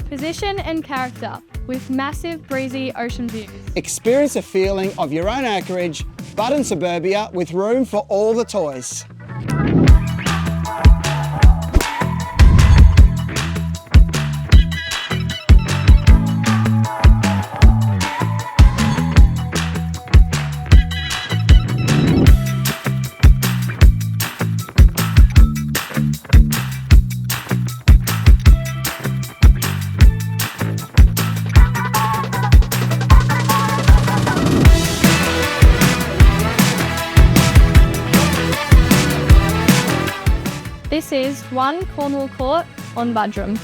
Position and character with massive breezy ocean views. Experience a feeling of your own acreage, but in suburbia with room for all the toys. This is 1 Cornwall Court on Buderim.